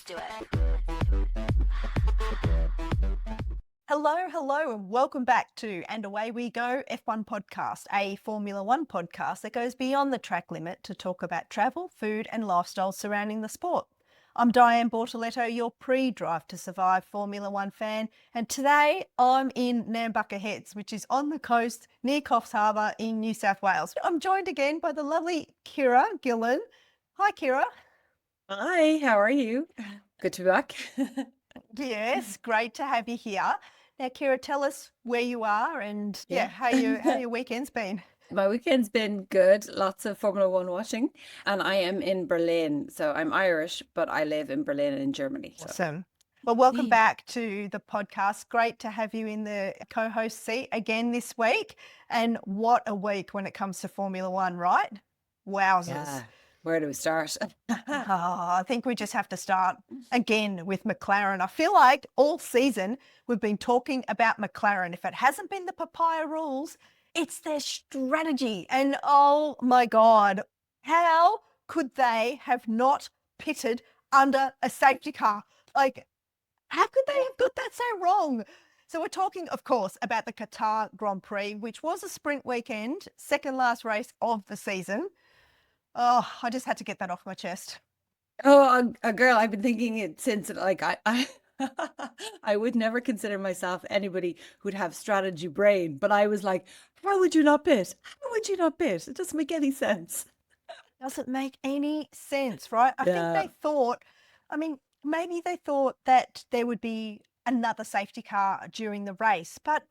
do it. Hello, and welcome back to And Away We Go F1 podcast, a Formula One podcast that goes beyond the track limit to talk about travel, food, and lifestyle surrounding the sport. I'm Dianne Bortoletto, your pre-Drive to Survive Formula One fan, and today I'm in Nambucca Heads, which is on the coast near Coffs Harbour in New South Wales. I'm joined again by the lovely Ciara Gillan. Hi, Ciara. Hi, how are you? Good to be back. Yes, great to have you here. Now, Ciara, tell us where you are and Yeah. how your weekend's been. My weekend's been good, lots of Formula One watching, and I am in Berlin. So I'm Irish, but I live in Berlin in Germany. So. Awesome. Well, welcome back to the podcast. Great to have you in the co-host seat again this week. And what a week when it comes to Formula One, right? Wowzers. Yeah. Where do we start? I think we just have to start again with McLaren. I feel like all season we've been talking about McLaren. If it hasn't been the papaya rules, it's their strategy. And oh my God, how could they have not pitted under a safety car? Like, how could they have got that so wrong? So we're talking, of course, about the Qatar Grand Prix, which was a sprint weekend, second last race of the season. Oh, I just had to get that off my chest. Oh, a girl, I've been thinking it since I would never consider myself anybody who'd have strategy brain, but I was like, how would you not pit? How would you not pit? It doesn't make any sense. Doesn't make any sense, right? I think they thought, maybe they thought that there would be another safety car during the race, but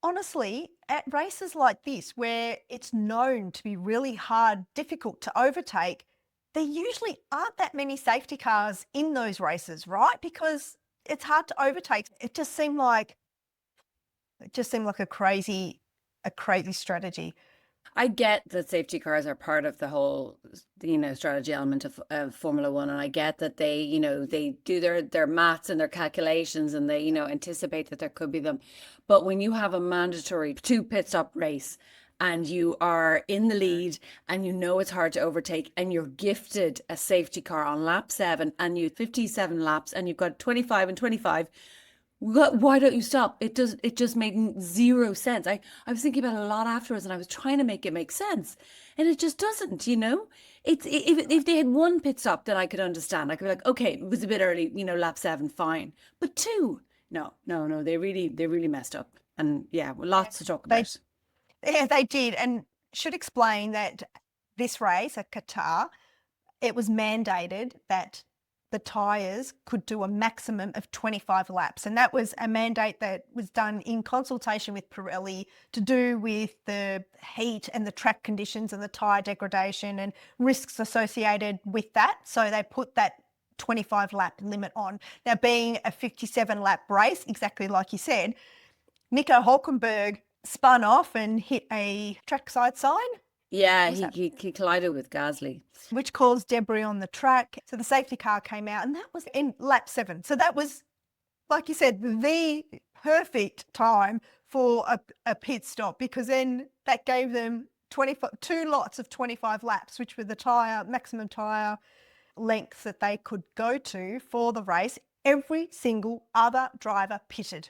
honestly, at races like this, where it's known to be really hard, difficult to overtake, there usually aren't that many safety cars in those races, right? Because it's hard to overtake. It just seemed like a crazy strategy. I get that safety cars are part of the whole, strategy element of Formula One. And I get that they, they do their maths and their calculations and they, anticipate that there could be them. But when you have a mandatory 2 pit stop race and you are in the lead and it's hard to overtake and you're gifted a safety car on lap 7 and you 57 laps and you've got 25 and 25, why don't you stop? It just made zero sense. I was thinking about it a lot afterwards and I was trying to make it make sense. And it just doesn't, if they had 1 pit stop, then I could understand. I could be like, okay, it was a bit early, lap 7, fine. But 2, no, they really messed up. And yeah, lots to talk about. Yeah, they did. And should explain that this race at Qatar, it was mandated that the tyres could do a maximum of 25 laps. And that was a mandate that was done in consultation with Pirelli to do with the heat and the track conditions and the tyre degradation and risks associated with that. So they put that 25 lap limit on. Now, being a 57 lap race, exactly like you said, Nico Hulkenberg spun off and hit a trackside sign. Yeah, he collided with Gasly, which caused debris on the track. So the safety car came out and that was in lap 7. So that was, like you said, the perfect time for a pit stop, because then that gave them 2 lots of 25 laps, which were the maximum tyre lengths that they could go to for the race. Every single other driver pitted.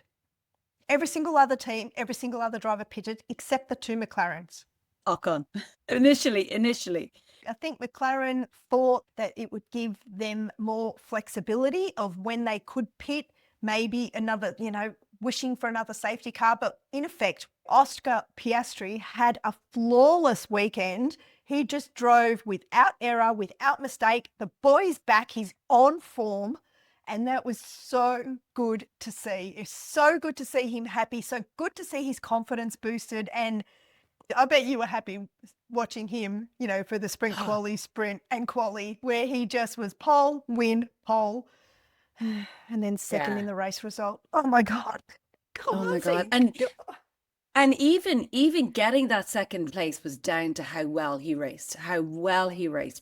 Every single other team, every single other driver pitted except the 2 McLarens. Ocon. Initially. I think McLaren thought that it would give them more flexibility of when they could pit, maybe another, wishing for another safety car. But in effect, Oscar Piastri had a flawless weekend. He just drove without error, without mistake. The boy's back. He's on form. And that was so good to see. It's so good to see him happy. So good to see his confidence boosted. And I bet you were happy watching him, for the sprint and quali, where he just was pole, win, pole, and then second in the race result. Oh my God. Oh my God. And even getting that second place was down to how well he raced,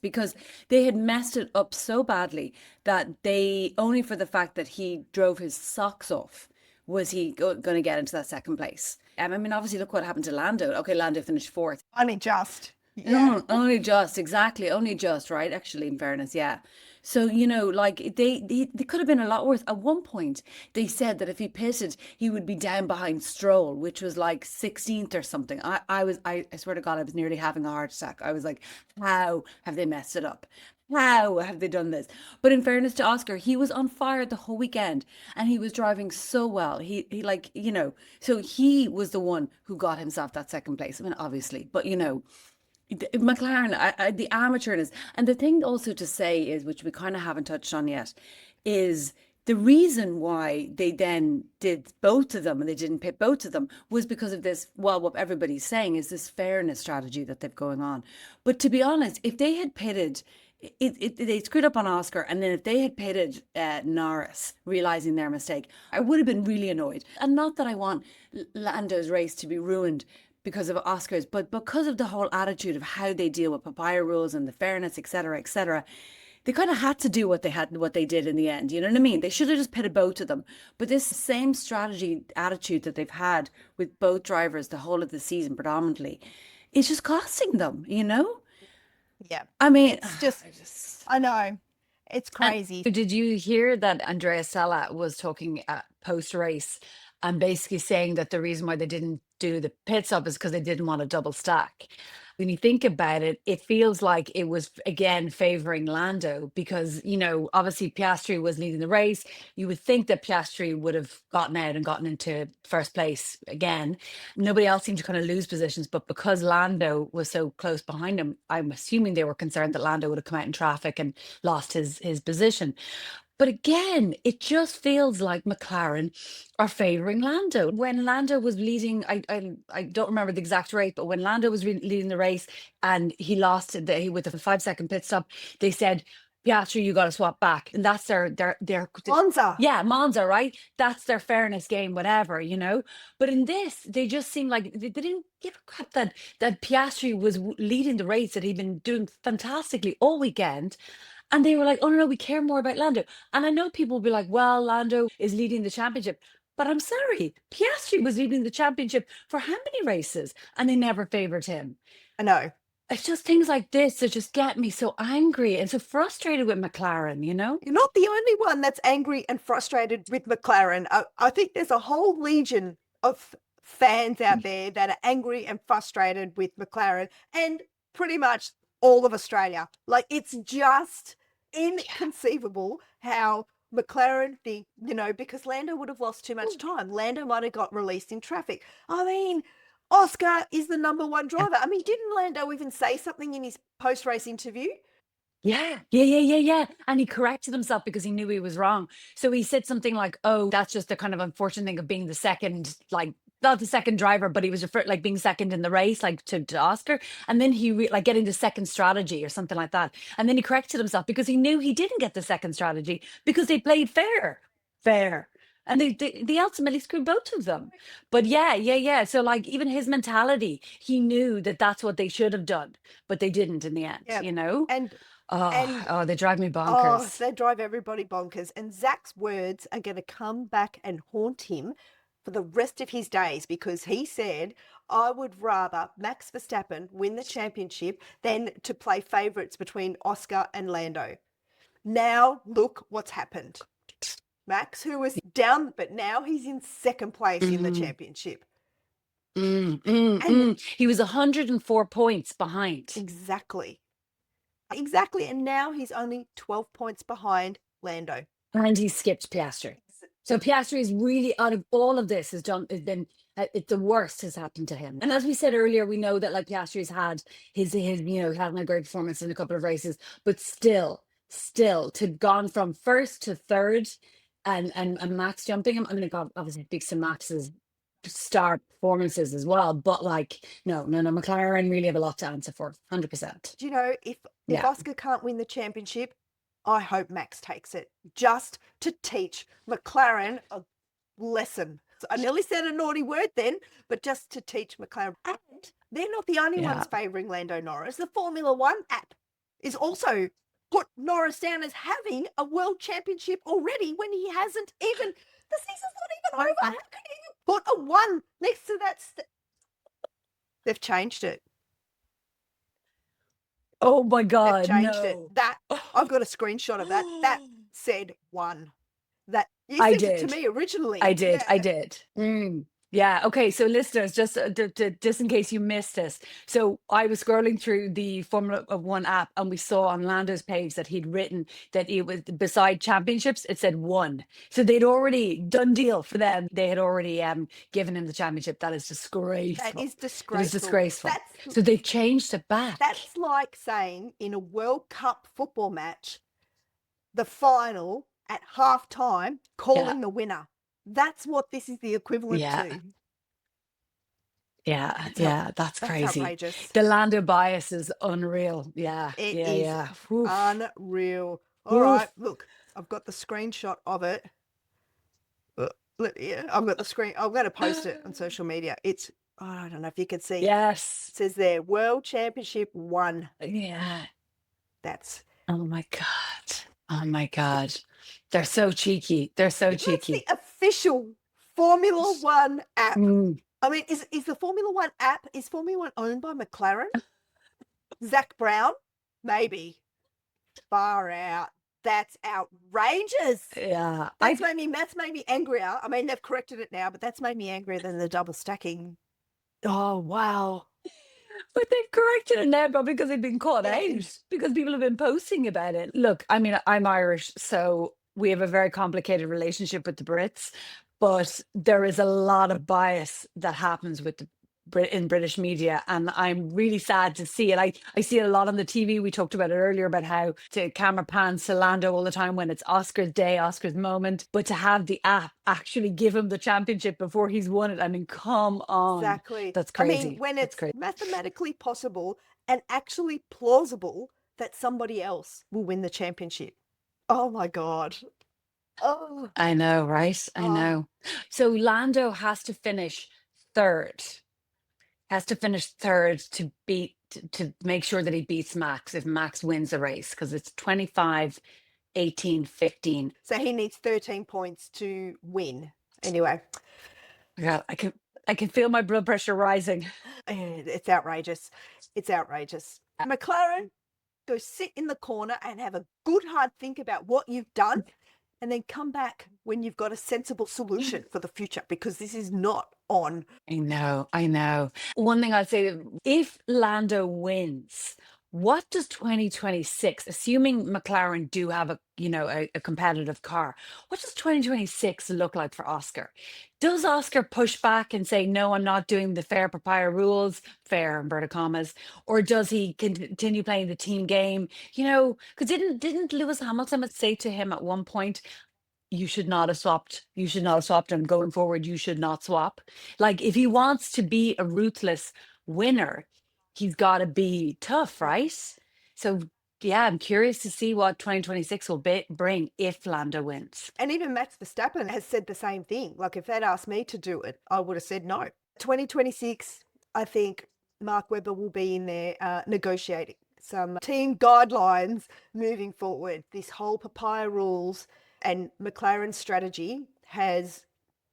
because they had messed it up so badly that only for the fact that he drove his socks off was he going to get into that second place. Obviously, look what happened to Lando. Okay, Lando finished 4th. Only just. Yeah. Only just, exactly, only just, right? Actually, in fairness, yeah. So, like they could have been a lot worse. At one point, they said that if he pitted, he would be down behind Stroll, which was like 16th or something. I swear to God, I was nearly having a heart attack. I was like, how have they messed it up? How have they done this? But in fairness to Oscar, he was on fire the whole weekend and he was driving so well. He like, so he was the one who got himself that second place. I mean, obviously, but McLaren, the amateurness. And the thing also to say is, which we kind of haven't touched on yet, is the reason why they then did both of them and they didn't pit both of them was because of this. Well, what everybody's saying is this fairness strategy that they've going on. But to be honest, if they had pitted, they screwed up on Oscar, and then if they had pitted Norris, realizing their mistake, I would have been really annoyed. And not that I want Lando's race to be ruined because of Oscars, but because of the whole attitude of how they deal with papaya rules and the fairness, etc., etc. They kind of had to do what they did in the end. You know what I mean? They should have just pitted both of them. But this same strategy attitude that they've had with both drivers the whole of the season, predominantly, is just costing them. Yeah. I mean, It's just, I know. It's And crazy. did you hear that Andrea Sella was talking post race and basically saying that the reason why they didn't do the pit stop is because they didn't want a double stack? When you think about it, it feels like it was again favoring Lando because, obviously Piastri was leading the race. You would think that Piastri would have gotten out and gotten into first place again. Nobody else seemed to kind of lose positions, but because Lando was so close behind him, I'm assuming they were concerned that Lando would have come out in traffic and lost his position. But again, it just feels like McLaren are favouring Lando. When Lando was leading, I don't remember the exact rate, but when Lando was leading the race and he lost with a 5-second pit stop, they said, Piastri, you got to swap back. And that's their Monza. yeah, Monza, right? That's their fairness game, whatever. But in this, they just seem like they didn't give a crap that Piastri was leading the race, that he'd been doing fantastically all weekend. And they were like, oh, no, we care more about Lando. And I know people will be like, well, Lando is leading the championship. But I'm sorry, Piastri was leading the championship for how many races? And they never favoured him. I know. It's just things like this that just get me so angry and so frustrated with McLaren, You're not the only one that's angry and frustrated with McLaren. I think there's a whole legion of fans out there that are angry and frustrated with McLaren and pretty much all of Australia. Like, it's just inconceivable how McLaren think, because Lando would have lost too much time. Lando might have got released in traffic. I mean, Oscar is the number one driver. I mean, didn't Lando even say something in his post-race interview? Yeah. And he corrected himself because he knew he was wrong. So he said something like, oh, that's just the kind of unfortunate thing of being the second, like, not the second driver, but he was like being second in the race, like to Oscar. And then he like getting the second strategy or something like that. And then he corrected himself because he knew he didn't get the second strategy because they played fair. And they ultimately screwed both of them. But yeah. So like even his mentality, he knew that that's what they should have done, but they didn't in the end, And Oh, they drive me oh, bonkers. they drive everybody bonkers. And Zach's words are going to come back and haunt him for the rest of his days, because he said, I would rather Max Verstappen win the championship than to play favourites between Oscar and Lando. Now, look what's happened. Max, who was down, but now he's in second place in the championship. And he was 104 points behind. Exactly. And now he's only 12 points behind Lando. And he skipped Piastri. So Piastri is really, out of all of this, it's the worst has happened to him. And as we said earlier, we know that like Piastri's had his had a great performance in a couple of races, but still to gone from first to third and Max jumping him. I mean, it obviously speaks to Max's star performances as well, but like no, McLaren really have a lot to answer for, 100%. Do you know, if Oscar can't win the championship, I hope Max takes it, just to teach McLaren a lesson. So I nearly said a naughty word then, but just to teach McLaren. And they're not the only ones favouring Lando Norris. The Formula One app is also put Norris down as having a world championship already when he hasn't even, the season's not even over. How can you even put a 1 next to that? They've changed it. Oh my They've God, changed it. no. That I've got a screenshot of that. That said 1. That you I sent it to did. me originally. I did. I Yeah. did. Yeah. Okay. So, listeners, just in case you missed this, so I was scrolling through the Formula One app, and we saw on Lando's page that he'd written that it was beside championships, it said 1. So they'd already done deal for them. They had already given him the championship. That is That disgraceful. is It is disgraceful. disgraceful. So they've changed it back. That's like saying in a World Cup football match, the final at halftime, calling the winner. That's what this is the equivalent Yeah. to. Yeah, That's yeah, that's That's crazy. outrageous. The Lando bias is unreal. Yeah, It yeah, is yeah. Oof. unreal. All right, Oof. look, I've got the screenshot of it. Yeah, I've got the screen. I'm going to post it on social media. It's, I don't know if you can see. Yes. It says there, World Championship 1. Yeah. That's Oh my God. Oh my God. They're so cheeky. They're so that's cheeky. the official Formula One app. Mm. I mean, is the Formula One app, is Formula One owned by McLaren? Zach Brown? Maybe. Far out. That's outrageous. Yeah. That's made me angrier. I mean, they've corrected it now, but that's made me angrier than the double stacking. Oh, wow. But they've corrected it now, probably because they've been caught out, because people have been posting about it. Look, I mean, I'm Irish, so we have a very complicated relationship with the Brits, but there is a lot of bias that happens with the in British media, and I'm really sad to see it. I see it a lot on the TV. We talked about it earlier about how the camera pans to Lando all the time when it's Oscar's day, Oscar's moment, but to have the app actually give him the championship before he's won it, I mean, come on. Exactly. That's I crazy. mean, when That's it's crazy. mathematically possible and actually plausible that somebody else will win the championship. Oh my God. Oh, I know, right? I oh. know. So Lando has to finish third. Has to finish third to beat to make sure that he beats Max if Max wins the race, because it's 25, 18, 15. So he needs 13 points to win. Anyway, Yeah, I can feel my blood pressure rising. it's outrageous. It's outrageous. McLaren, go sit in the corner and have a good hard think about what you've done, and then come back when you've got a sensible solution for the future, because this is not on. I know, I know. One thing I'd say, if Lando wins, what does 2026, assuming McLaren do have a competitive car, what does 2026 look like for Oscar? Does Oscar push back and say, no, I'm not doing the fair papaya rules, fair inverted commas, or does he continue playing the team game? Because didn't Lewis Hamilton say to him at one point, you should not have swapped. You should not have swapped, and going forward, you should not swap. Like, if he wants to be a ruthless winner, he's got to be tough, right? So, yeah, I'm curious to see what 2026 will bring if Lando wins. And even Max Verstappen has said the same thing. Like, if they'd asked me to do it, I would have said no. 2026, I think Mark Webber will be in there negotiating some team guidelines moving forward. This whole papaya rules and McLaren's strategy has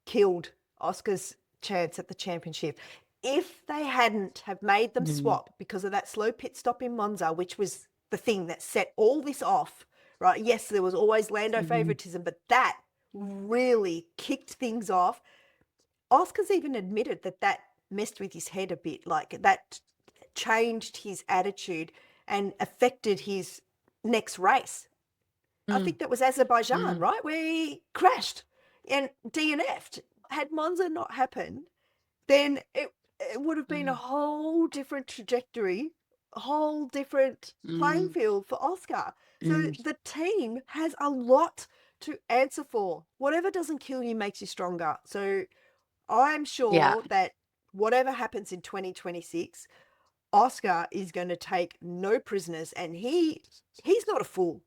killed Oscar's chance at the championship. If they hadn't have made them swap because of that slow pit stop in Monza, which was the thing that set all this off, right? Yes, there was always Lando favoritism, but that really kicked things off. Oscar's even admitted that messed with his head a bit, like that changed his attitude and affected his next race. I think that was Azerbaijan, right? Where he crashed and DNF'd. Had Monza not happened, then it would have been a whole different trajectory, a whole different playing field for Oscar. So the team has a lot to answer for. Whatever doesn't kill you makes you stronger. So I'm sure that whatever happens in 2026, Oscar is going to take no prisoners, and he's not a fool.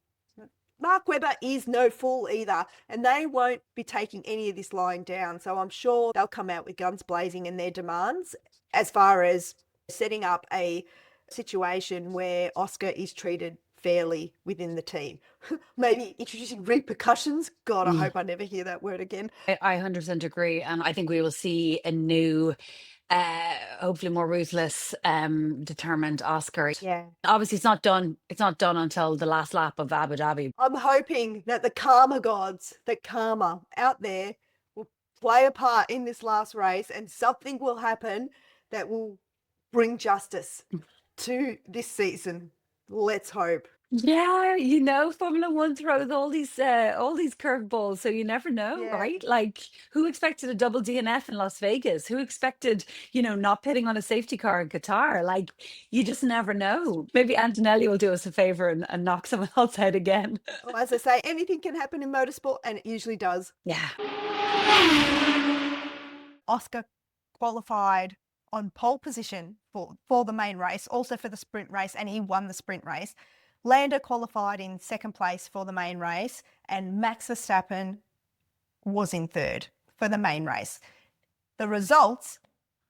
Mark Webber is no fool either, and they won't be taking any of this lying down. So I'm sure they'll come out with guns blazing in their demands as far as setting up a situation where Oscar is treated fairly within the team. Maybe introducing repercussions. God, I hope I never hear that word again. I 100% agree. And I think we will see a new hopefully more ruthless, determined Oscar. Yeah. Obviously, it's not done. It's not done until the last lap of Abu Dhabi. I'm hoping that the karma gods, that karma out there will play a part in this last race and something will happen that will bring justice to this season. Let's hope. Yeah, Formula One throws all these curveballs, so you never know, Yeah. right? Like, who expected a double DNF in Las Vegas? Who expected, not pitting on a safety car in Qatar? Like, you just never know. Maybe Antonelli will do us a favor and knock someone else out again. Well, as I say, anything can happen in motorsport, and it usually does. Yeah. Oscar qualified on pole position for the main race, also for the sprint race, and he won the sprint race. Lando qualified in second place for the main race, and Max Verstappen was in third for the main race. The results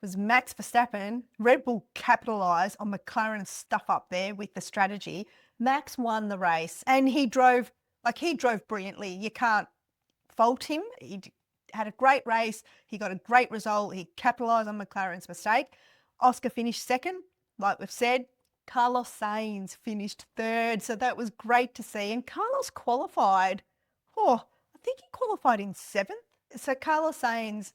was Max Verstappen, Red Bull capitalised on McLaren's stuff up there with the strategy. Max won the race, and he drove brilliantly. You can't fault him. He had a great race. He got a great result. He capitalised on McLaren's mistake. Oscar finished second, like we've said. Carlos Sainz finished third, so that was great to see. And Carlos qualified, I think he qualified in seventh. So Carlos Sainz,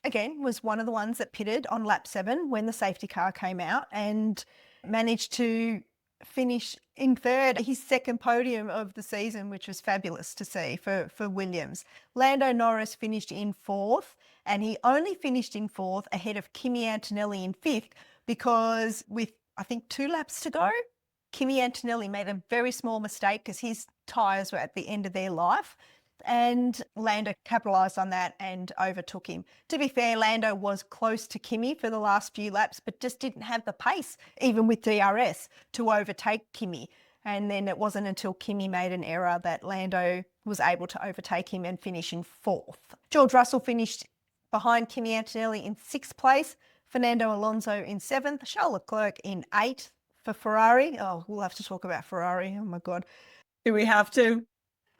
again, was one of the ones that pitted on lap 7 when the safety car came out and managed to finish in third, his second podium of the season, which was fabulous to see for Williams. Lando Norris finished in fourth, and he only finished in fourth ahead of Kimi Antonelli in fifth because with, I think, 2 laps to go, Kimi Antonelli made a very small mistake because his tyres were at the end of their life, and Lando capitalised on that and overtook him. To be fair, Lando was close to Kimi for the last few laps, but just didn't have the pace, even with DRS, to overtake Kimi. And then it wasn't until Kimi made an error that Lando was able to overtake him and finish in fourth. George Russell finished behind Kimi Antonelli in 6th place, Fernando Alonso in 7th, Charles Leclerc in 8th for Ferrari. Oh, we'll have to talk about Ferrari. Oh my God. Do we have to?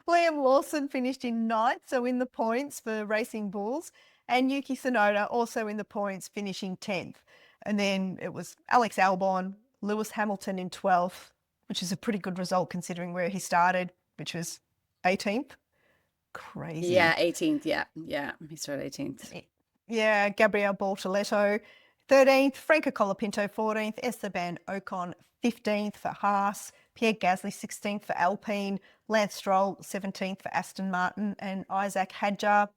Liam Lawson finished in 9th, so in the points for Racing Bulls, and Yuki Tsunoda also in the points, finishing 10th. And then it was Alex Albon, Lewis Hamilton in 12th, which is a pretty good result considering where he started, which was 18th. Crazy. Yeah, 18th. Yeah. He started 18th. Yeah, Gabriel Bortoletto, 13th, Franco Colapinto, 14th, Esteban Ocon, 15th for Haas, Pierre Gasly, 16th for Alpine, Lance Stroll, 17th for Aston Martin, and Isaac Hadjar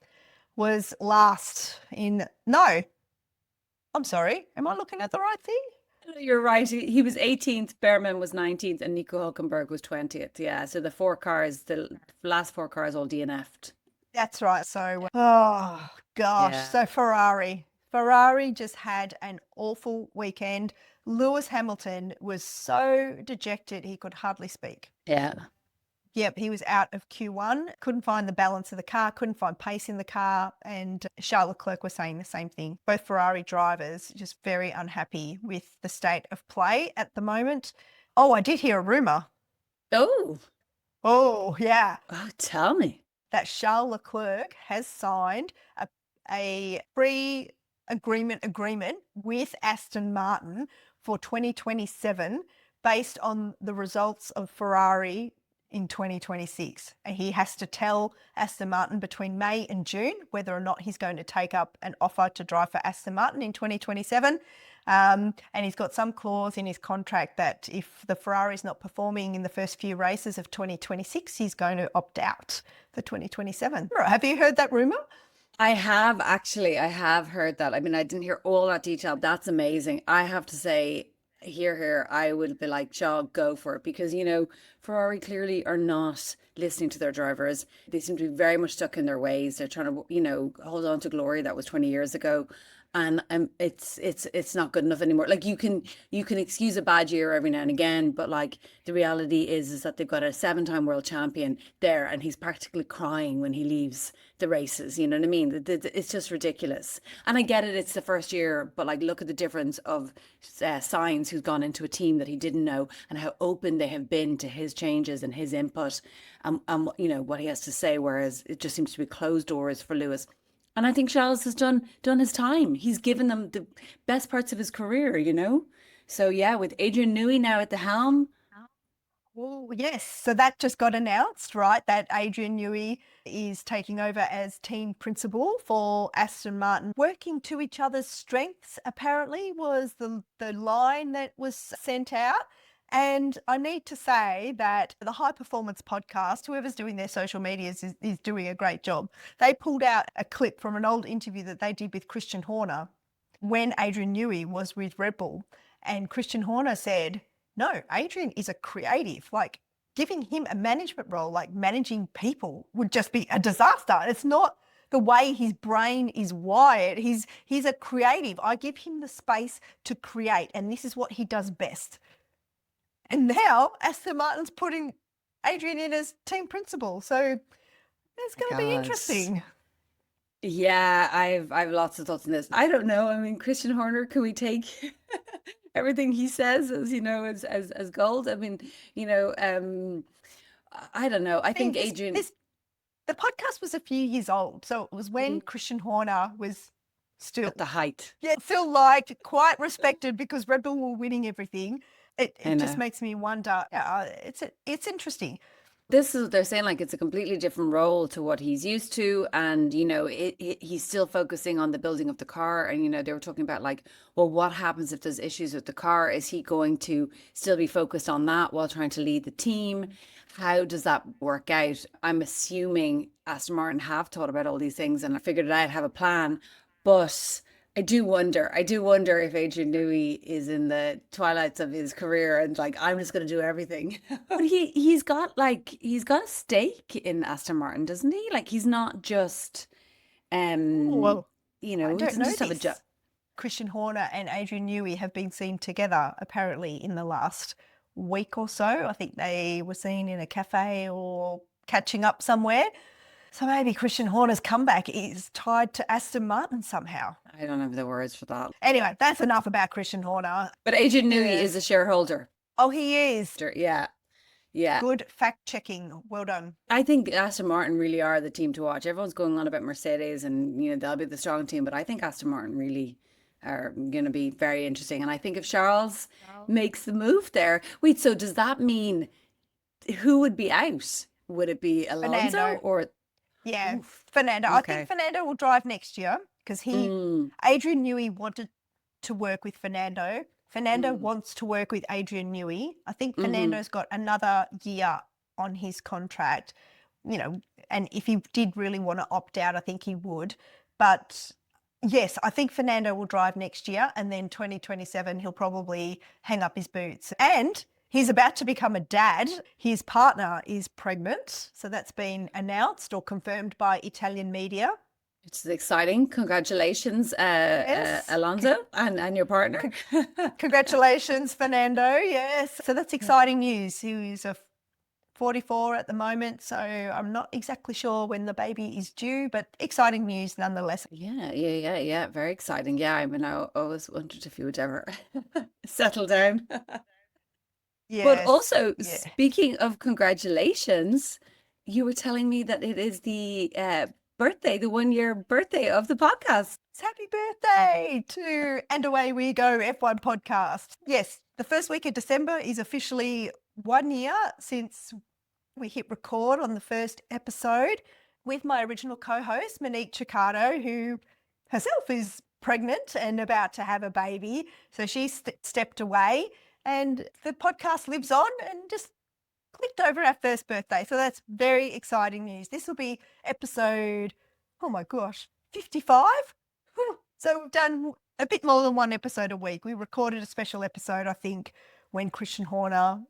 was last in... No, I'm sorry. Am I looking at the right thing? You're right. He was 18th, Behrman was 19th, and Nico Hülkenberg was 20th. Yeah, so the last 4 cars all DNF'd. That's right. So, oh, gosh. Yeah. So Ferrari just had an awful weekend. Lewis Hamilton was so dejected he could hardly speak. Yeah. Yep, he was out of Q1, couldn't find the balance of the car, couldn't find pace in the car, and Charles Leclerc was saying the same thing. Both Ferrari drivers just very unhappy with the state of play at the moment. Oh, I did hear a rumour. Oh, yeah. Oh, tell me. That Charles Leclerc has signed a free agreement with Aston Martin for 2027 based on the results of Ferrari in 2026. And he has to tell Aston Martin between May and June whether or not he's going to take up an offer to drive for Aston Martin in 2027. And he's got some clause in his contract that if the Ferrari's not performing in the first few races of 2026, he's going to opt out for 2027. Have you heard that rumour? I have heard that. I mean, I didn't hear all that detail. That's amazing. I have to say, here, I would be like, Shaw, go for it. Because, Ferrari clearly are not listening to their drivers. They seem to be very much stuck in their ways. They're trying to, hold on to glory that was 20 years ago. And it's not good enough anymore. Like you can excuse a bad year every now and again, but like the reality is that they've got a 7-time world champion there, and he's practically crying when he leaves the races. You know what I mean? It's just ridiculous. And I get it; it's the first year, but like look at the difference of Sainz, who's gone into a team that he didn't know, and how open they have been to his changes and his input, and what he has to say. Whereas it just seems to be closed doors for Lewis. And I think Charles has done his time. He's given them the best parts of his career, you know? So yeah, with Adrian Newey now at the helm. Well, yes. So that just got announced, right? That Adrian Newey is taking over as team principal for Aston Martin. Working to each other's strengths, apparently, was the line that was sent out. And I need to say that the High Performance Podcast, whoever's doing their social medias is doing a great job. They pulled out a clip from an old interview that they did with Christian Horner when Adrian Newey was with Red Bull. And Christian Horner said, no, Adrian is a creative. Like, giving him a management role, like managing people, would just be a disaster. It's not the way his brain is wired. He's a creative. I give him the space to create, and this is what he does best. And now Aston Martin's putting Adrian in as team principal. So it's going to be interesting. Yeah, I've lots of thoughts on this. I don't know. I mean, Christian Horner, can we take everything he says as, you know, as gold? I mean, you know, I don't know. I think Adrian. The podcast was a few years old, so it was when Christian Horner was still at the height. Yeah, still liked, quite respected, because Red Bull were winning everything. It just makes me wonder. It's interesting. They're saying like it's a completely different role to what he's used to, and you know he's still focusing on the building of the car. And you know they were talking about like, well, what happens if there's issues with the car? Is he going to still be focused on that while trying to lead the team? How does that work out? I'm assuming Aston Martin have thought about all these things and figured it out, have a plan, but I do wonder if Adrian Newey is in the twilights of his career and like, I'm just going to do everything. But he's got a stake in Aston Martin, doesn't he? Like he's not just, well, you know, I don't he doesn't know just have a this. job. Christian Horner and Adrian Newey have been seen together apparently in the last week or so. I think they were seen in a cafe or catching up somewhere. So maybe Christian Horner's comeback is tied to Aston Martin somehow. I don't have the words for that. Anyway, that's enough about Christian Horner. But Adrian Newey is a shareholder. Oh, he is. Yeah. Yeah. Good fact checking. Well done. I think Aston Martin really are the team to watch. Everyone's going on about Mercedes and, you know, they'll be the strong team. But I think Aston Martin really are going to be very interesting. And I think if Charles makes the move there. Wait, so does that mean who would be out? Would it be Alonso Fernando. or... Yeah, Fernando. Okay. I think Fernando will drive next year because Adrian Newey wanted to work with Fernando. Fernando wants to work with Adrian Newey. I think Fernando's got another year on his contract, you know, and if he did really want to opt out, I think he would. But yes, I think Fernando will drive next year, and then 2027 he'll probably hang up his boots. And he's about to become a dad. His partner is pregnant. So that's been announced or confirmed by Italian media. It's exciting. Congratulations, yes. Alonso and your partner. Congratulations, Fernando. Yes. So that's exciting news. He's 44 at the moment. So I'm not exactly sure when the baby is due, but exciting news nonetheless. Yeah. Very exciting. Yeah. I mean, I always wondered if you would ever settle down. Yes, but also, speaking of congratulations, you were telling me that it is the birthday, the 1-year birthday of the podcast. It's happy birthday to And Away We Go F1 podcast. Yes, the first week of December is officially 1 year since we hit record on the first episode with my original co-host, Monique Ciccardo, who herself is pregnant and about to have a baby. So she stepped away. And the podcast lives on and just clicked over our first birthday. So that's very exciting news. This will be episode, 55. So we've done a bit more than one episode a week. We recorded a special episode, I think, when Christian Horner,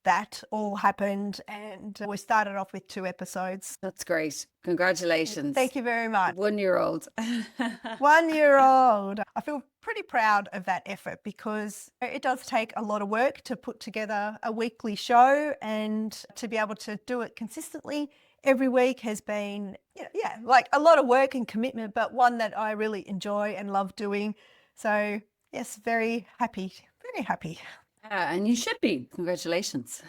that all happened, and we started off with 2 episodes. That's great. Congratulations. Thank you very much. 1-year-old. 1-year-old. I feel pretty proud of that effort because it does take a lot of work to put together a weekly show, and to be able to do it consistently every week has been, like a lot of work and commitment, but one that I really enjoy and love doing. So yes, very happy, very happy. And you should be. Congratulations.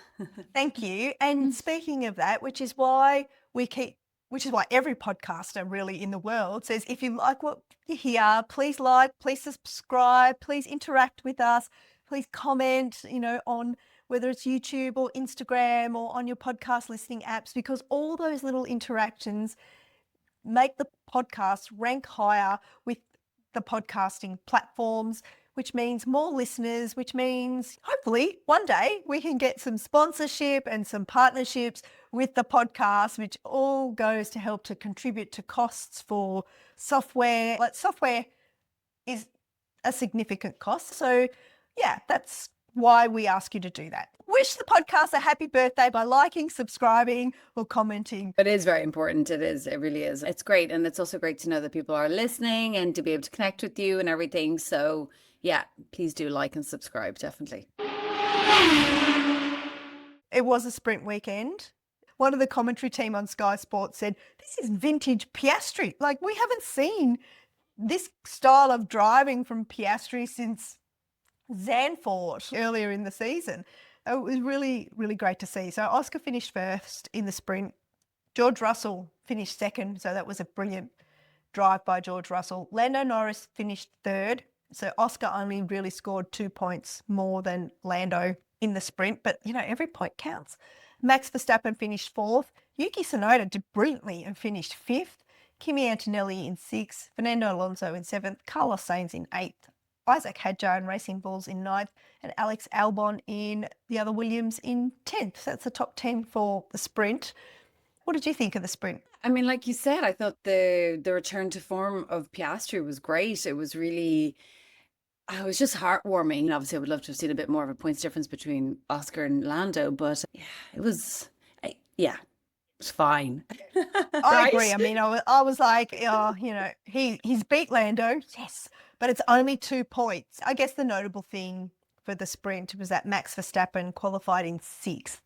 Thank you. And speaking of that, which is why we keep which is why every podcaster really in the world says, if you like what you hear, please like, please subscribe, please interact with us, please comment, on whether it's YouTube or Instagram or on your podcast listening apps, because all those little interactions make the podcast rank higher with the podcasting platforms, which means more listeners, which means hopefully one day we can get some sponsorship and some partnerships with the podcast, which all goes to help to contribute to costs for software. Like, software is a significant cost. So yeah, that's why we ask you to do that. Wish the podcast a happy birthday by liking, subscribing, or commenting. It is very important. It is. It really is. It's great. And it's also great to know that people are listening and to be able to connect with you and everything. So yeah, please do like and subscribe. Definitely. It was a sprint weekend. One of the commentary team on Sky Sports said, this is vintage Piastri. Like, we haven't seen this style of driving from Piastri since Zandvoort earlier in the season. It was really, really great to see. So Oscar finished first in the sprint. George Russell finished second. So that was a brilliant drive by George Russell. Lando Norris finished third. So Oscar only really scored 2 points more than Lando in the sprint. But, every point counts. Max Verstappen finished fourth. Yuki Tsunoda did brilliantly and finished fifth. Kimi Antonelli in sixth. Fernando Alonso in seventh. Carlos Sainz in eighth. Isaac Hadjar and Racing Bulls in ninth, and Alex Albon in the other Williams in 10th. So that's the top 10 for the sprint. What did you think of the sprint? I mean, like you said, I thought the return to form of Piastri was great. It was just heartwarming. Obviously, I would love to have seen a bit more of a points difference between Oscar and Lando, but yeah, it was fine. I agree. I mean, I was like, he's beat Lando, yes, but it's only 2 points. I guess the notable thing for the sprint was that Max Verstappen qualified in 6th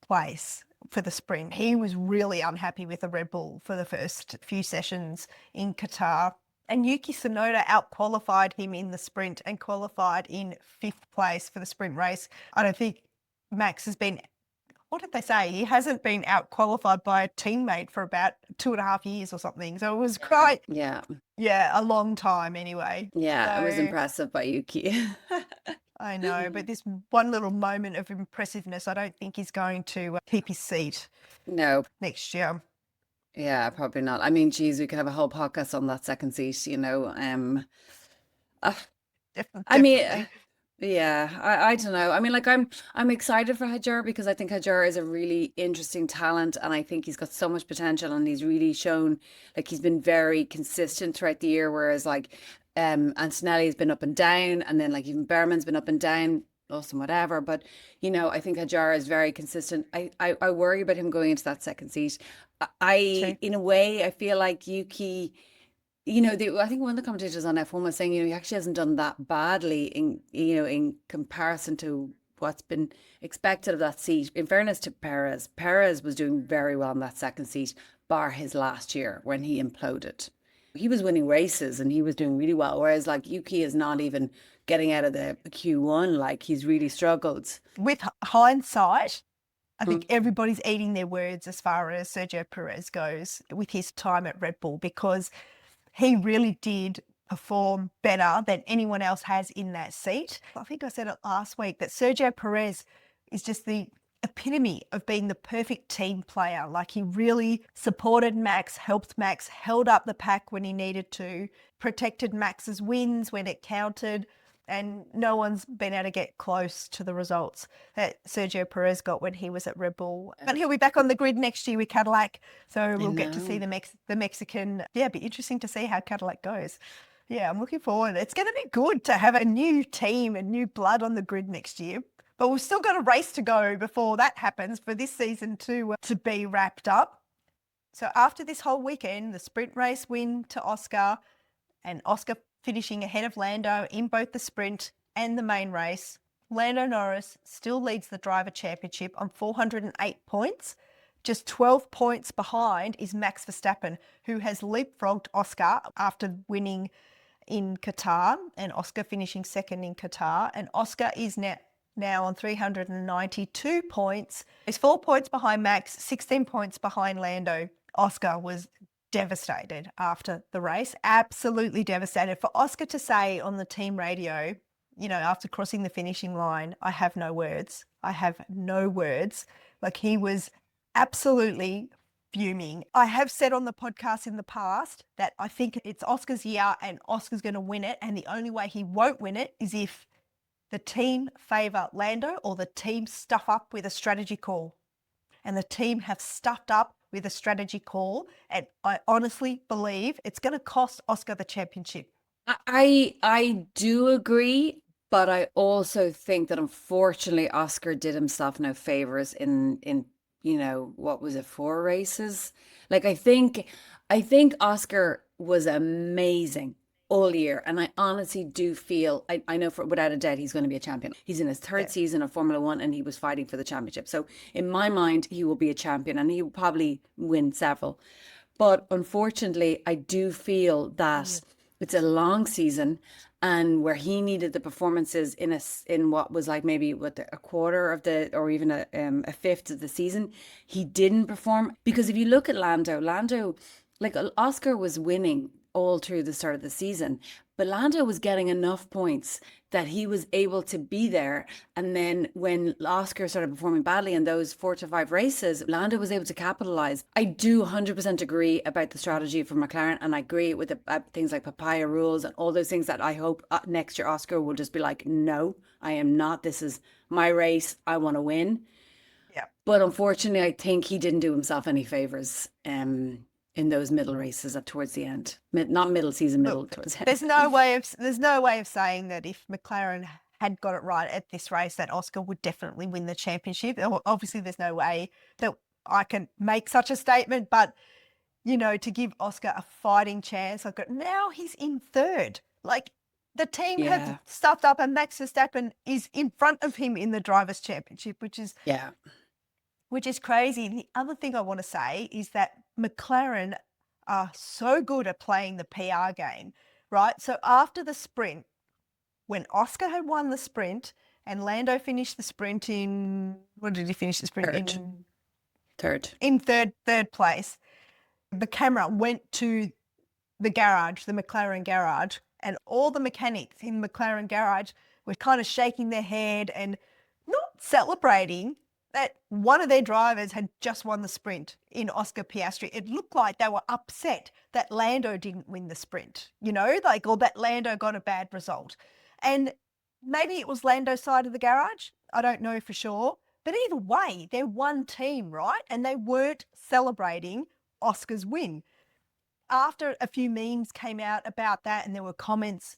place for the sprint. He was really unhappy with the Red Bull for the first few sessions in Qatar. And Yuki Tsunoda out-qualified him in the sprint and qualified in 5th place for the sprint race. I don't think Max has been, what did they say? He hasn't been out-qualified by a teammate for about 2.5 years or something. So it was quite, a long time anyway. Yeah, so, it was impressive by Yuki. I know, but this one little moment of impressiveness, I don't think he's going to keep his seat. No. Next year. Yeah, probably not. I mean, geez, we could have a whole podcast on that second seat, Definitely. I mean, yeah, I don't know. I mean, like, I'm excited for Hadjar because I think Hadjar is a really interesting talent, and I think he's got so much potential, and he's really shown, like, he's been very consistent throughout the year, whereas like Antonelli's been up and down, and then like even Berman's been up and down, lost and whatever. But I think Hadjar is very consistent. I worry about him going into that second seat. In a way, I feel like Yuki. I think one of the commentators on F1 was saying, he actually hasn't done that badly in comparison to what's been expected of that seat. In fairness to Perez was doing very well in that second seat, bar his last year when he imploded. He was winning races and he was doing really well, whereas like Yuki is not even getting out of the Q1, like he's really struggled. With hindsight, I think everybody's eating their words as far as Sergio Perez goes with his time at Red Bull, because he really did perform better than anyone else has in that seat. I think I said it last week that Sergio Perez is just the epitome of being the perfect team player. Like, he really supported Max, helped Max, held up the pack when he needed to, protected Max's wins when it counted, and no one's been able to get close to the results that Sergio Perez got when he was at Red Bull. But he'll be back on the grid next year with Cadillac, so we'll get to see the Mexican. Yeah, it'd be interesting to see how Cadillac goes. Yeah, I'm looking forward. It's going to be good to have a new team and new blood on the grid next year. But we've still got a race to go before that happens for this season to be wrapped up. So after this whole weekend, the sprint race win to Oscar, and Oscar finishing ahead of Lando in both the sprint and the main race, Lando Norris still leads the Driver Championship on 408 points. Just 12 points behind is Max Verstappen, who has leapfrogged Oscar after winning in Qatar, and Oscar finishing second in Qatar. And Oscar is now on 392 points. He's 4 points behind Max, 16 points behind Lando. Oscar was devastated after the race, absolutely devastated. For Oscar to say on the team radio, after crossing the finishing line, I have no words. I have no words. Like, he was absolutely fuming. I have said on the podcast in the past that I think it's Oscar's year and Oscar's going to win it. And the only way he won't win it is if the team favour Lando or the team stuff up with a strategy call. And the team have stuffed up with a strategy call. And I honestly believe it's going to cost Oscar the championship. I do agree, but I also think that unfortunately Oscar did himself no favors in what was it, 4 races? Like, I think Oscar was amazing all year, and I honestly do feel I know without a doubt he's going to be a champion. He's in his 3rd season of Formula One, and he was fighting for the championship. So in my mind, he will be a champion, and he will probably win several. But unfortunately, I do feel that it's a long season, and where he needed the performances in what was like maybe a quarter of or even a fifth of the season, he didn't perform. Because if you look at Lando, like, Oscar was winning all through the start of the season, but Lando was getting enough points that he was able to be there. And then when Oscar started performing badly in those 4 to 5 races, Lando was able to capitalize. I do 100% agree about the strategy for McLaren, and I agree with things like papaya rules and all those things that I hope next year Oscar will just be like, no, I am not. This is my race. I want to win. Yeah. But unfortunately, I think he didn't do himself any favors in those middle races towards the end. Not middle season, towards the end. There's no way of saying that if McLaren had got it right at this race, that Oscar would definitely win the championship. Obviously, there's no way that I can make such a statement, but to give Oscar a fighting chance, now he's in 3rd. Like, the team have stuffed up, and Max Verstappen is in front of him in the Drivers' Championship, which is crazy. The other thing I want to say is that McLaren are so good at playing the PR game, right? So after the sprint, when Oscar had won the sprint and Lando finished the sprint in, what did he finish the sprint in? Third. In third place. The camera went to the garage, the McLaren garage, and all the mechanics in the McLaren garage were kind of shaking their head and not celebrating that one of their drivers had just won the sprint in Oscar Piastri. It looked like they were upset that Lando didn't win the sprint, or that Lando got a bad result. And maybe it was Lando's side of the garage. I don't know for sure. But either way, they're one team, right? And they weren't celebrating Oscar's win. After a few memes came out about that and there were comments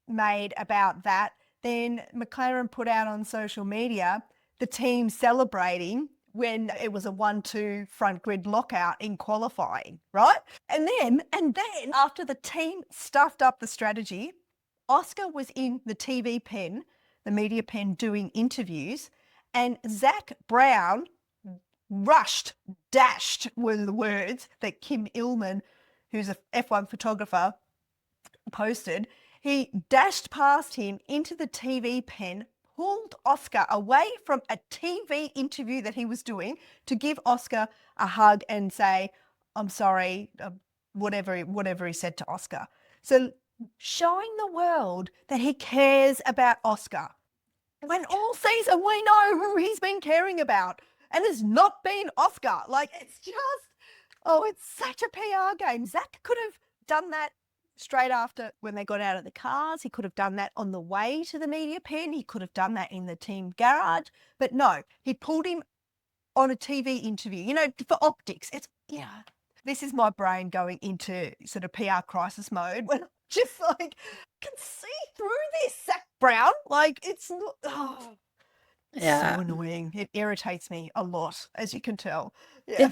made about that, then McLaren put out on social media the team celebrating when it was a 1-2 front grid lockout in qualifying, right? And then after the team stuffed up the strategy, Oscar was in the TV pen, the media pen, doing interviews, and Zach Brown dashed were the words that Kim Illman, who's a F1 photographer, posted. He dashed past him into the TV pen, pulled Oscar away from a TV interview that he was doing to give Oscar a hug and say, I'm sorry, whatever he said to Oscar. So showing the world that he cares about Oscar. When all season we know who he's been caring about, and it's not been Oscar. Like, it's such a PR game. Zach could have done that straight after when they got out of the cars. He could have done that on the way to the media pen. He could have done that in the team garage. But no, he pulled him on a TV interview, for optics. This is my brain going into sort of PR crisis mode when I'm just like, can see through this, Zach Brown. Like, it's not, so annoying. It irritates me a lot, as you can tell. Yeah.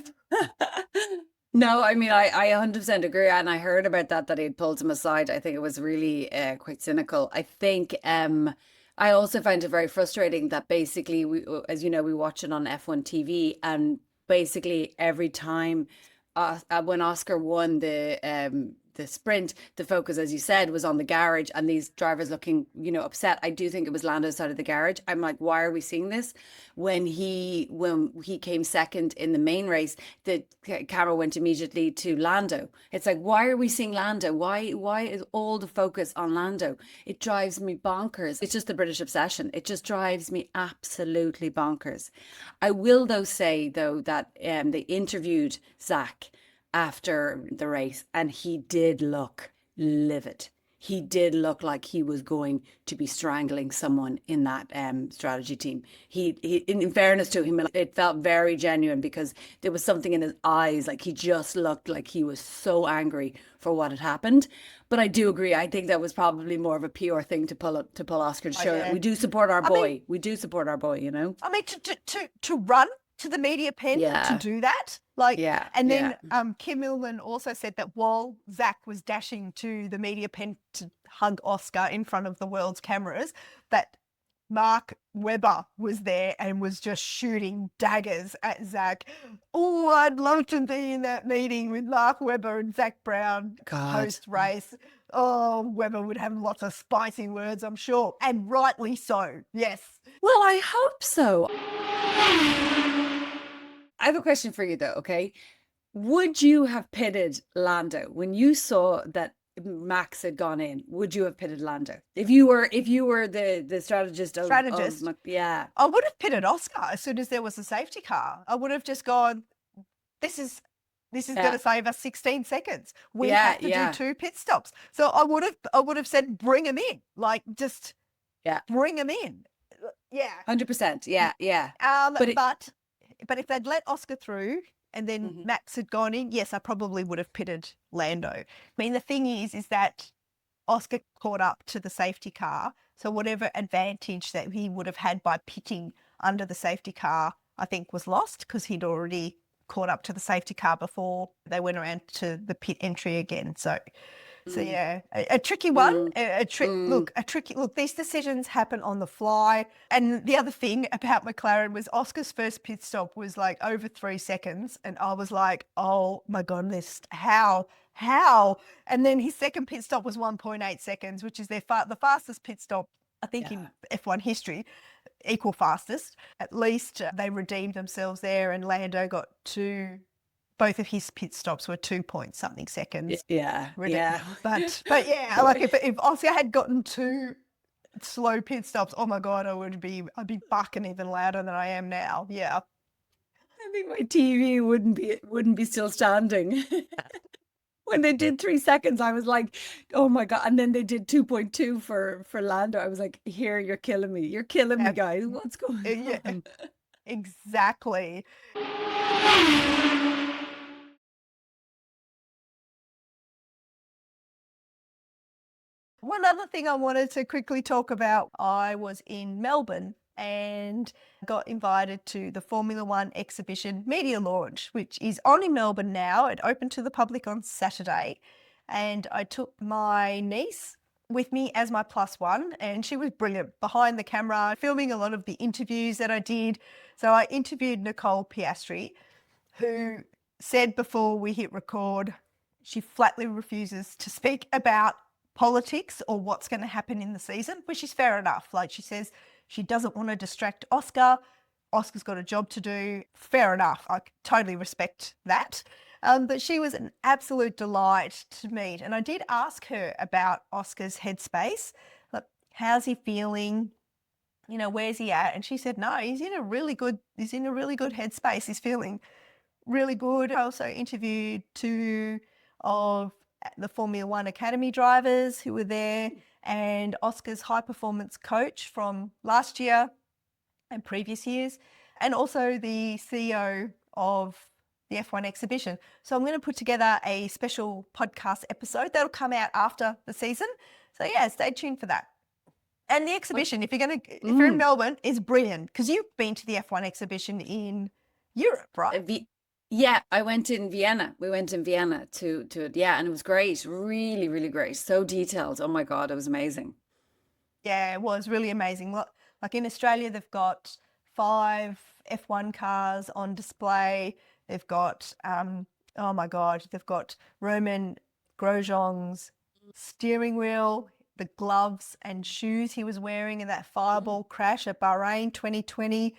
No, I mean, I 100% agree. And I heard about that he'd pulled him aside. I think it was really quite cynical. I think I also find it very frustrating that basically, as you know, we watch it on F1 TV, and basically every time when Oscar won the the sprint, the focus, as you said, was on the garage and these drivers looking, upset. I do think it was Lando's side of the garage. I'm like, why are we seeing this? When he came second in the main race, the camera went immediately to Lando. It's like, why are we seeing Lando? Why is all the focus on Lando? It drives me bonkers. It's just the British obsession. It just drives me absolutely bonkers. I will though say that they interviewed Zach after the race, and he did look livid. He did look like he was going to be strangling someone in that strategy team. He, in fairness to him, it felt very genuine because there was something in his eyes. Like he just looked like he was so angry for what had happened. But I do agree. I think that was probably more of a PR thing to pull Oscar to show that we do support our boy. We do support our boy. I mean, to run to the media pen to do that. And then Kim Millman also said that while Zach was dashing to the media pen to hug Oscar in front of the world's cameras, that Mark Webber was there and was just shooting daggers at Zach. Oh, I'd love to be in that meeting with Mark Webber and Zach Brown post-race. Oh, Webber would have lots of spicy words, I'm sure. And rightly so, yes. Well, I hope so. I have a question for you though, okay? Would you have pitted Lando when you saw that Max had gone in? Would you have pitted Lando if you were the strategist? Yeah, I would have pitted Oscar as soon as there was a safety car. I would have just gone, this is going to save us 16 seconds. We have to do 2 pit stops. So I would have said, bring him in, bring him in. Yeah, 100%. Yeah. But if they'd let Oscar through and then Max had gone in, yes, I probably would have pitted Lando. I mean, the thing is that Oscar caught up to the safety car. So whatever advantage that he would have had by pitting under the safety car, I think was lost because he'd already caught up to the safety car before they went around to the pit entry again. So yeah, a tricky one. Look, these decisions happen on the fly. And the other thing about McLaren was Oscar's first pit stop was like over 3 seconds. And I was like, oh my goodness, how? And then his second pit stop was 1.8 seconds, which is the fastest pit stop, I think, in F1 history, equal fastest. At least they redeemed themselves there, and Lando got both of his pit stops were 2-point-something seconds. Yeah. But yeah, like if Oscar had gotten 2 slow pit stops, oh my God, I'd be barking even louder than I am now. Yeah. I think my TV wouldn't be still standing. When they did 3 seconds, I was like, oh my God. And then they did 2.2 for Lando. I was like, here, you're killing me. You're killing me, guys. What's going on? Yeah, exactly. One other thing I wanted to quickly talk about, I was in Melbourne and got invited to the Formula One exhibition media launch, which is on in Melbourne now. It opened to the public on Saturday, and I took my niece with me as my +1, and she was brilliant behind the camera, filming a lot of the interviews that I did. So I interviewed Nicole Piastri, who said before we hit record, she flatly refuses to speak about politics or what's going to happen in the season, which is fair enough. Like, she says she doesn't want to distract Oscar. Oscar's got a job to do. Fair enough. I totally respect that. But she was an absolute delight to meet. And I did ask her about Oscar's headspace. Like, how's he feeling? You know, where's he at? And she said, no, he's in a really good headspace. He's feeling really good. I also interviewed 2 of the Formula One Academy drivers who were there, and Oscar's high performance coach from last year and previous years, and also the CEO of the F1 exhibition. So I'm going to put together a special podcast episode that'll come out after the season. So yeah, stay tuned for that. And the exhibition, if you're in Melbourne, is brilliant because you've been to the F1 exhibition in Europe, right? Yeah, I went in Vienna. We went in Vienna to it. Yeah, and it was great. Really, really great. So detailed. Oh my God, it was amazing. Yeah, it was really amazing. Like in Australia, they've got 5 F1 cars on display. They've got, oh my God, they've got Roman Grosjean's steering wheel, the gloves and shoes he was wearing in that fireball crash at Bahrain 2020.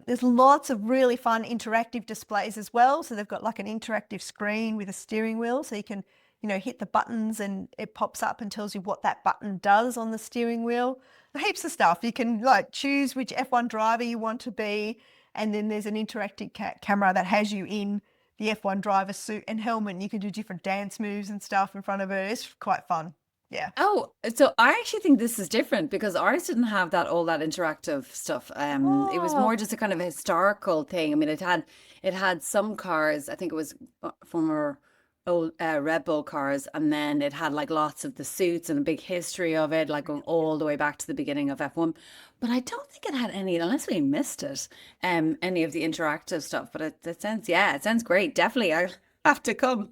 There's lots of really fun interactive displays as well. So they've got like an interactive screen with a steering wheel, so you can, hit the buttons and it pops up and tells you what that button does on the steering wheel. Heaps of stuff. You can like choose which F1 driver you want to be, and then there's an interactive camera that has you in the F1 driver suit and helmet, and you can do different dance moves and stuff in front of her. It's quite fun. Yeah. Oh, so I actually think this is different because ours didn't have all that interactive stuff. It was more just a kind of historical thing. I mean, it had some cars. I think it was former old Red Bull cars, and then it had like lots of the suits and a big history of it, like going all the way back to the beginning of F1. But I don't think it had any, unless we missed it, any of the interactive stuff. But it sounds great. Definitely, I have to come.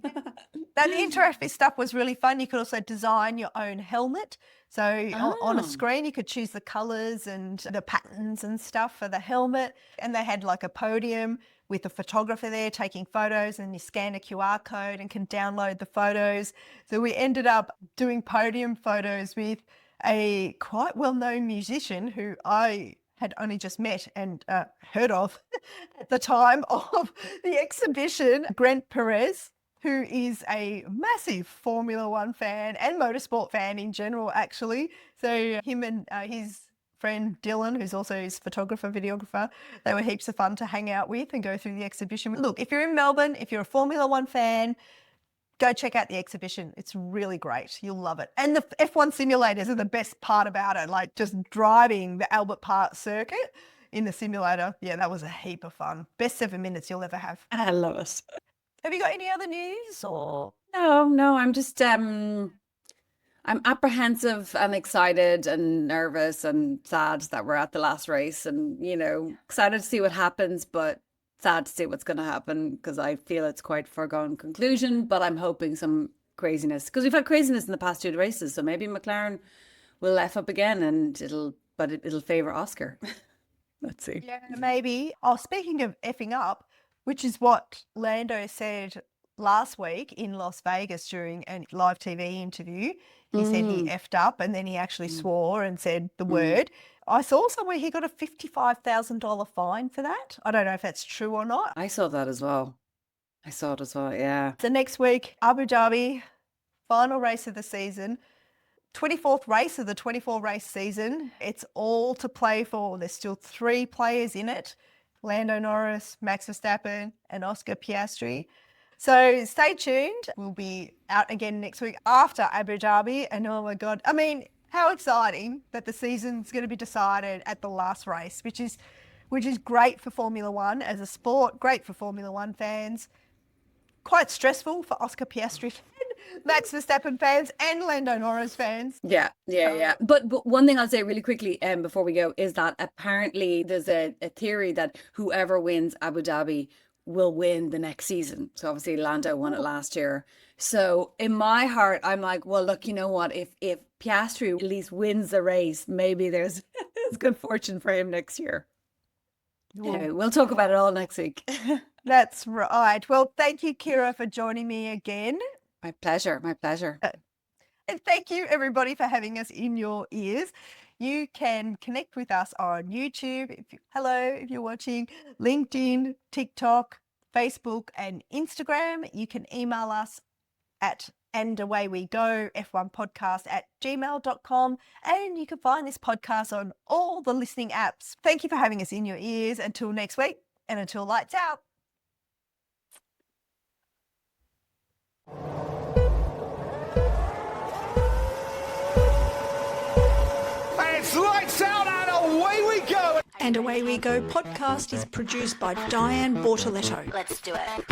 That interactive stuff was really fun. You could also design your own helmet. So on a screen, you could choose the colours and the patterns and stuff for the helmet. And they had like a podium with a photographer there taking photos, and you scan a QR code and can download the photos. So we ended up doing podium photos with a quite well-known musician who I had only just met and heard of at the time of the exhibition, Grant Perez, who is a massive Formula One fan and motorsport fan in general, actually. So him and his friend Dylan, who's also his photographer, videographer, they were heaps of fun to hang out with and go through the exhibition. Look, if you're in Melbourne, if you're a Formula One fan, go check out the exhibition. It's really great. You'll love it. And the F1 simulators are the best part about it, like just driving the Albert Park circuit in the simulator. Yeah, that was a heap of fun. Best 7 minutes you'll ever have. I love it. Have you got any other news or? No, I'm just I'm apprehensive and excited and nervous and sad that we're at the last race, and excited to see what happens, but sad to see what's going to happen because I feel it's quite foregone conclusion. But I'm hoping some craziness, because we've had craziness in the past 2 races, so maybe McLaren will F up again, and it'll favour Oscar. Let's see. Yeah, maybe. Oh, speaking of effing up, which is what Lando said last week in Las Vegas during a live TV interview. He said he effed up, and then he actually swore and said the word. I saw somewhere he got a $55,000 fine for that. I don't know if that's true or not. I saw that as well. Yeah. So next week, Abu Dhabi, final race of the season, 24th race of the 24-race season. It's all to play for. There's still 3 players in it: Lando Norris, Max Verstappen, and Oscar Piastri. So stay tuned. We'll be out again next week after Abu Dhabi. And oh my God, I mean, how exciting that the season's going to be decided at the last race, which is great for Formula One as a sport, great for Formula One fans, quite stressful for Oscar Piastri fans, Max Verstappen fans, and Lando Norris fans. Yeah. But one thing I'll say really quickly before we go is that apparently there's a theory that whoever wins Abu Dhabi will win the next season. So obviously Lando won it last year. So in my heart, I'm like, well, look, you know what? If Piastri at least wins the race, maybe there's good fortune for him next year. Anyway, we'll talk about it all next week. That's right. Well, thank you, Ciara, for joining me again. My pleasure. And thank you, everybody, for having us in your ears. You can connect with us on YouTube, if you're watching, LinkedIn, TikTok, Facebook, and Instagram. You can email us at andawaywegof1podcast@gmail.com, and you can find this podcast on all the listening apps. Thank you for having us in your ears. Until next week, and until lights out. It's lights out and away we go! And Away We Go podcast is produced by Dianne Bortoletto. Let's do it.